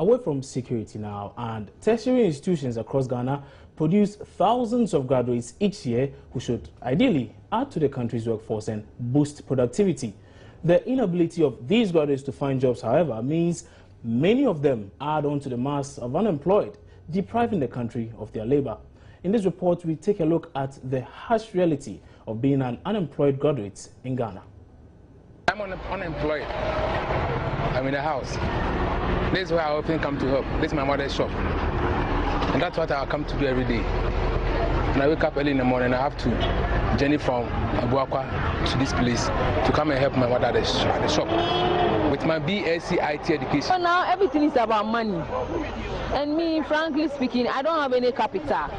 Away from security now, and tertiary institutions across Ghana produce thousands of graduates each year who should ideally add to the country's workforce and boost productivity. The inability of these graduates to find jobs, however, means many of them add on to the mass of unemployed, depriving the country of their labor. In this report, we take a look at the harsh reality of being an unemployed graduate in Ghana. I'm unemployed. I'm in the house. This is where I often come to help. This is my mother's shop. And that's what I come to do every day. When I wake up early in the morning, I have to journey from Abuakwa to this place to come and help my mother at the shop with my BSc IT education. So now everything is about money. And me, frankly speaking, I don't have any capital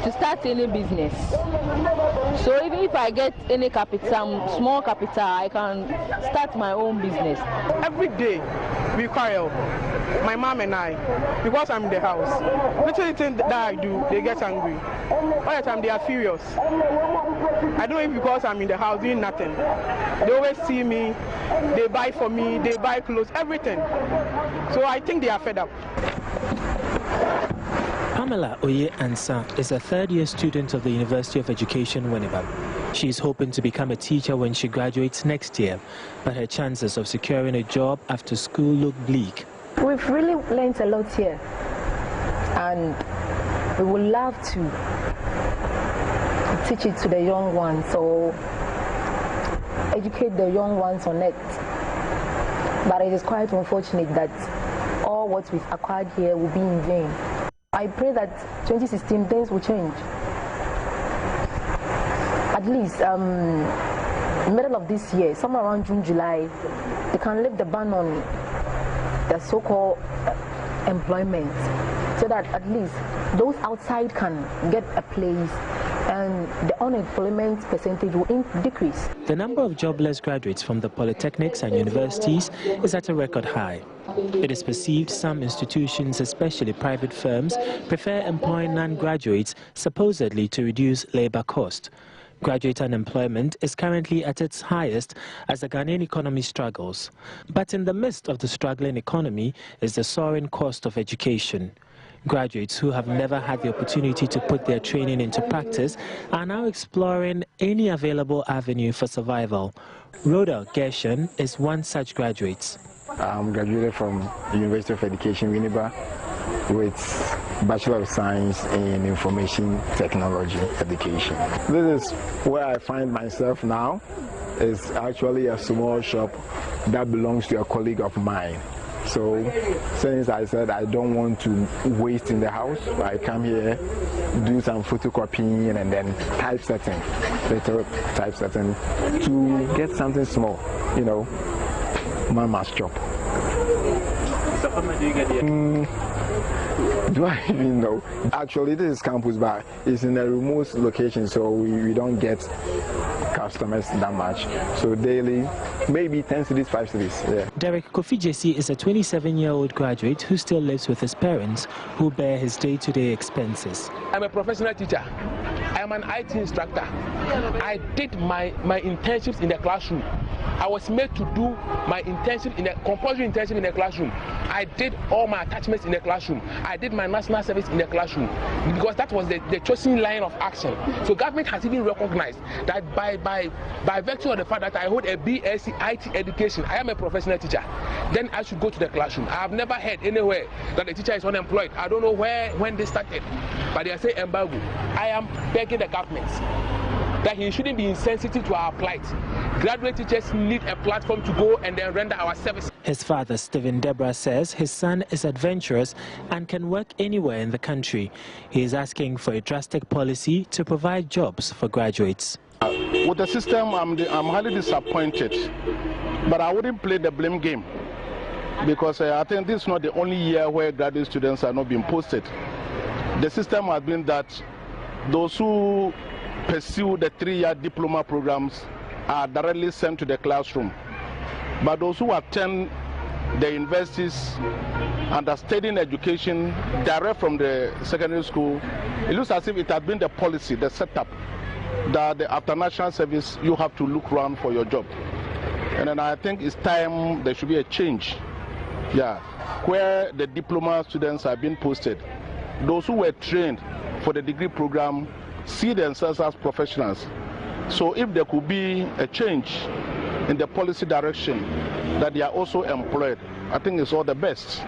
to start any business. So even if I get any capital, small capital, I can start my own business. Every day we quarrel, my mom and I, because I'm in the house. Little thing that I do, they get angry. All the time they are furious. I don't know if because I'm in the house doing nothing. They always see me, they buy for me, they buy clothes, everything. So I think they are fed up. Pamela Oye Ansa is a third-year student of the University of Education, Winneba. She is hoping to become a teacher when she graduates next year, but her chances of securing a job after school look bleak. We've really learned a lot here, and we would love to teach it to the young ones, or educate the young ones on it. But it is quite unfortunate that all what we've acquired here will be in vain. I pray that 2016 things will change. At least middle of this year, somewhere around June, July, they can lift the ban on the so-called employment, so that at least those outside can get a place and the unemployment percentage will decrease. The number of jobless graduates from the polytechnics and universities is at a record high. It is perceived some institutions, especially private firms, prefer employing non-graduates supposedly to reduce labor cost. Graduate unemployment is currently at its highest as the Ghanaian economy struggles. But in the midst of the struggling economy is the soaring cost of education. Graduates who have never had the opportunity to put their training into practice are now exploring any available avenue for survival. Rhoda Gershon is one such graduate. I'm graduated from the University of Education, Winneba, with Bachelor of Science in Information Technology Education. This is where I find myself now. It's actually a small shop that belongs to a colleague of mine. So since I said I don't want to waste in the house, I come here, do some photocopying and then typesetting, little typesetting to get something small, you know, mama's job. So how much do you get here? Do I even know? Actually, this is campus bar. It's in a remote location, so we don't get customers that much. So daily, maybe 10 cities, 5 cities. Yeah. Derek Kofi Jesse is a 27-year-old graduate who still lives with his parents, who bear his day-to-day expenses. I'm a professional teacher. I'm an IT instructor. I did my internships in the classroom. I was made to do my internship in a compulsory internship in the classroom. I did all my attachments in the classroom. I did my national service in the classroom because that was the chosen line of action. So government has even recognized that by virtue of the fact that I hold a BSc IT education, I am a professional teacher. Then I should go to the classroom. I have never heard anywhere that the teacher is unemployed. I don't know when they started, but they are saying embargo. I am begging the government that he shouldn't be insensitive to our plight. Graduate teachers need a platform to go and then render our service. His father, Stephen Debra, says his son is adventurous and can work anywhere in the country. He is asking for a drastic policy to provide jobs for graduates. With the system, I'm highly disappointed, but I wouldn't play the blame game because I think this is not the only year where graduate students are not being posted. The system has been that those who pursue the 3-year diploma programs are directly sent to the classroom. But those who attend the universities understanding education direct from the secondary school, it looks as if it has been the policy, the setup, that after national service you have to look around for your job. And then I think it's time there should be a change Yeah, where the diploma students have been posted. Those who were trained for the degree program see themselves as professionals. So if there could be a change in the policy direction that they are also employed, I think it's all the best.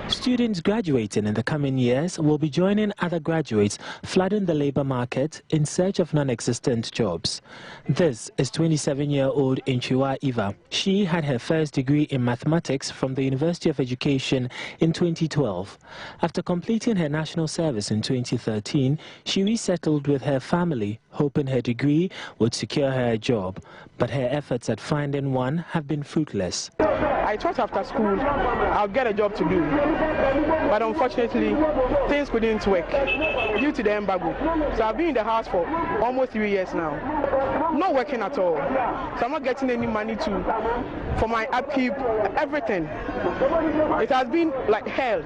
Students graduating in the coming years will be joining other graduates flooding the labor market in search of non-existent jobs. This is 27-year-old Inchiwa Eva. She had her first degree in mathematics from the University of Education in 2012. After completing her national service in 2013, she resettled with her family, hoping her degree would secure her a job. But her efforts at finding one have been fruitless. I thought after school I'll get a job to do, but unfortunately things couldn't work due to the embargo. So I've been in the house for almost 3 years now, not working at all. So I'm not getting any money for my upkeep, everything. It has been like hell.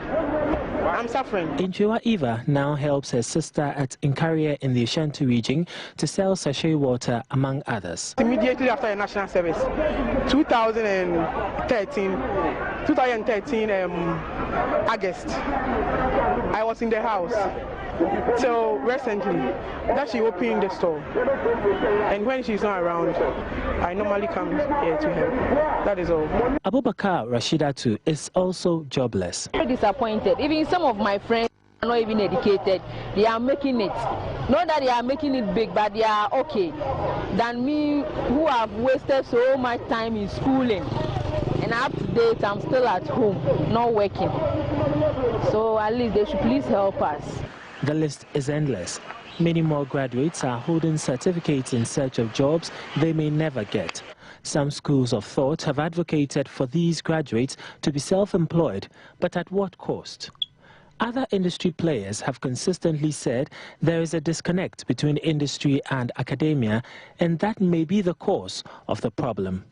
I'm suffering. Inchiwa Eva now helps her sister at Inkaria in the Ashanti region to sell sachet water, among others. Immediately after the national service, 2013 August, I was in the house. So recently, that she opened the store, and when she's not around, I normally come here to help. That is all. Abubakar Rashidatu is also jobless. I'm disappointed. Even some of my friends are not even educated. They are making it. Not that they are making it big, but they are okay than me, who have wasted so much time in schooling. And up to date, I'm still at home, not working. So at least they should please help us. The list is endless. Many more graduates are holding certificates in search of jobs they may never get. Some schools of thought have advocated for these graduates to be self-employed, but at what cost? Other industry players have consistently said there is a disconnect between industry and academia, and that may be the cause of the problem.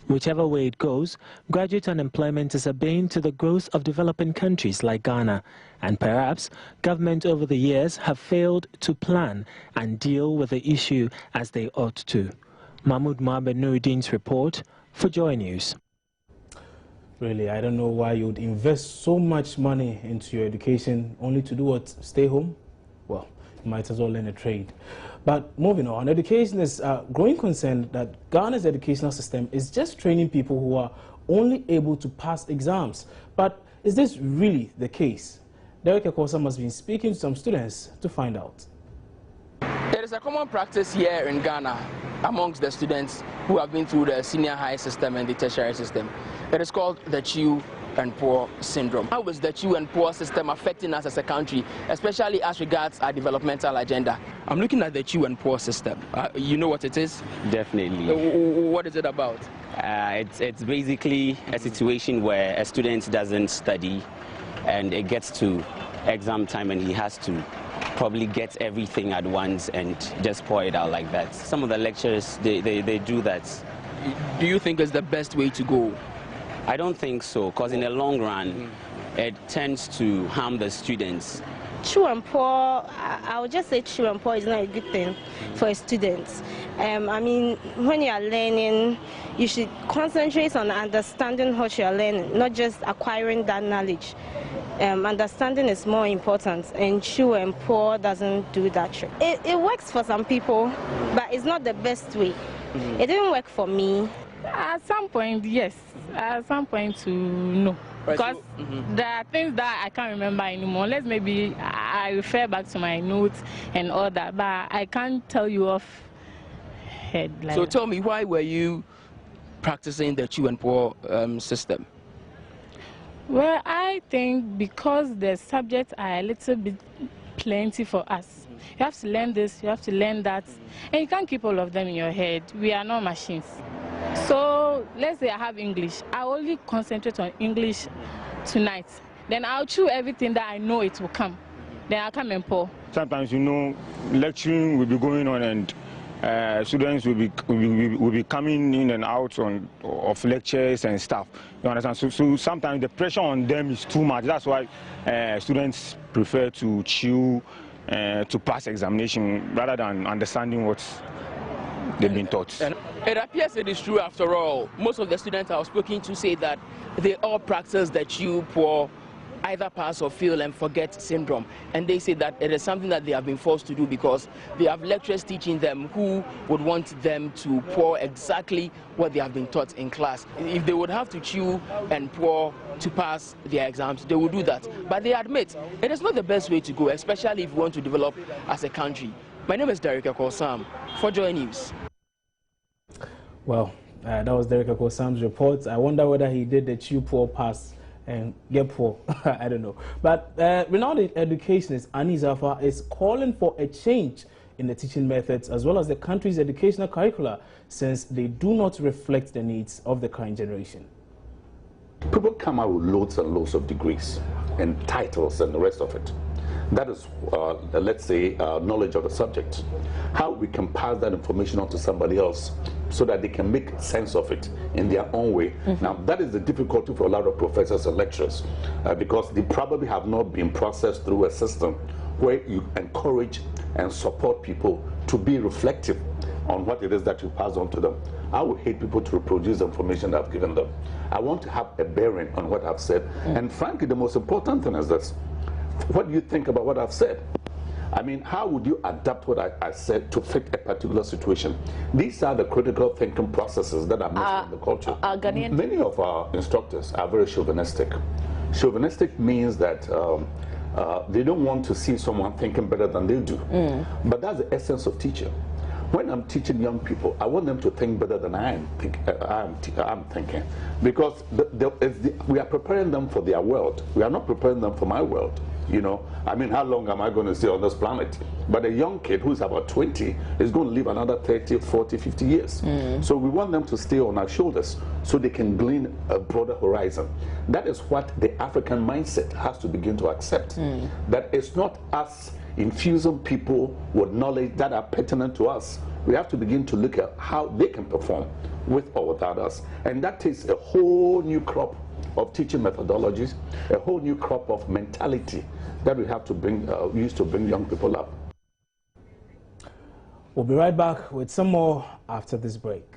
Whichever way it goes, graduate unemployment is a bane to the growth of developing countries like Ghana. And perhaps government over the years have failed to plan and deal with the issue as they ought to. Mahmoud Mohamed Nuruddin's report for Joy News. Really, I don't know why you would invest so much money into your education only to do what? Stay home? Well, you might as well learn a trade. But moving on, education is a growing concern that Ghana's educational system is just training people who are only able to pass exams. But is this really the case? Derek Akosa must be speaking to some students to find out. There is a common practice here in Ghana amongst the students who have been through the senior high system and the tertiary system. It is called the chew and pour syndrome. How is the chew and pour system affecting us as a country, especially as regards our developmental agenda? I'm looking at the chew and pour system. You know what it is? Definitely. What is it about? It's basically a situation where a student doesn't study and it gets to exam time and he has to probably get everything at once and just pour it out like that. Some of the lecturers, they do that. Do you think it's the best way to go? I don't think so, because in the long run, it tends to harm the students. Chew and pour, I would just say chew and pour is not a good thing for a student. I mean, when you are learning, you should concentrate on understanding what you are learning, not just acquiring that knowledge. Understanding is more important, and chew and pour doesn't do that trick. It works for some people, but it's not the best way. It didn't work for me. At some point, yes. At some point, no. Because there are things that I can't remember anymore. Unless maybe I refer back to my notes and all that, but I can't tell you off head. Like so tell me, why were you practicing the chew and pour system? Well, I think because the subjects are a little bit plenty for us. You have to learn this, you have to learn that, and you can't keep all of them in your head. We are not machines. So let's say I have English. I only concentrate on English tonight. Then I'll chew everything that I know it will come. Then I'll come and pour. Sometimes, you know, lecturing will be going on and students will be coming in and out of lectures and stuff. You understand? So sometimes the pressure on them is too much. That's why students prefer to chew to pass examination rather than understanding what they've been taught. It appears it is true after all. Most of the students I was speaking to say that they all practice the chew, pour, either pass or fail and forget syndrome. And they say that it is something that they have been forced to do because they have lecturers teaching them who would want them to pour exactly what they have been taught in class. If they would have to chew and pour to pass their exams, they will do that. But they admit it is not the best way to go, especially if we want to develop as a country. My name is Derek Akosam for Joy News. Well, that was Derek Akosam's report. I wonder whether he did the chew, pour, pass and get poor. I don't know. But renowned educationist Annie Zafa is calling for a change in the teaching methods as well as the country's educational curricula, since they do not reflect the needs of the current generation. People come out with loads and loads of degrees and titles and the rest of it. That is, let's say, knowledge of the subject. How we can pass that information on to somebody else so that they can make sense of it in their own way. Now, that is the difficulty for a lot of professors and lecturers because they probably have not been processed through a system where you encourage and support people to be reflective on what it is that you pass on to them. I would hate people to reproduce the information that I've given them. I want to have a bearing on what I've said. And frankly, the most important thing is this. What do you think about what I've said? I mean, how would you adapt what I said to fit a particular situation? These are the critical thinking processes that are missing in the culture. Many of our instructors are very chauvinistic. Chauvinistic means that they don't want to see someone thinking better than they do. But that's the essence of teaching. When I'm teaching young people, I want them to think better than I'm thinking. Because we are preparing them for their world. We are not preparing them for my world. You know, I mean, how long am I going to stay on this planet? But a young kid who's about 20 is going to live another 30, 40, 50 years. So we want them to stay on our shoulders so they can glean a broader horizon. That is what the African mindset has to begin to accept. That it's not us infusing people with knowledge that are pertinent to us. We have to begin to look at how they can perform with or without us. And that takes a whole new crop of teaching methodologies, a whole new crop of mentality that we have to use to bring young people up. We'll be right back with some more after this break.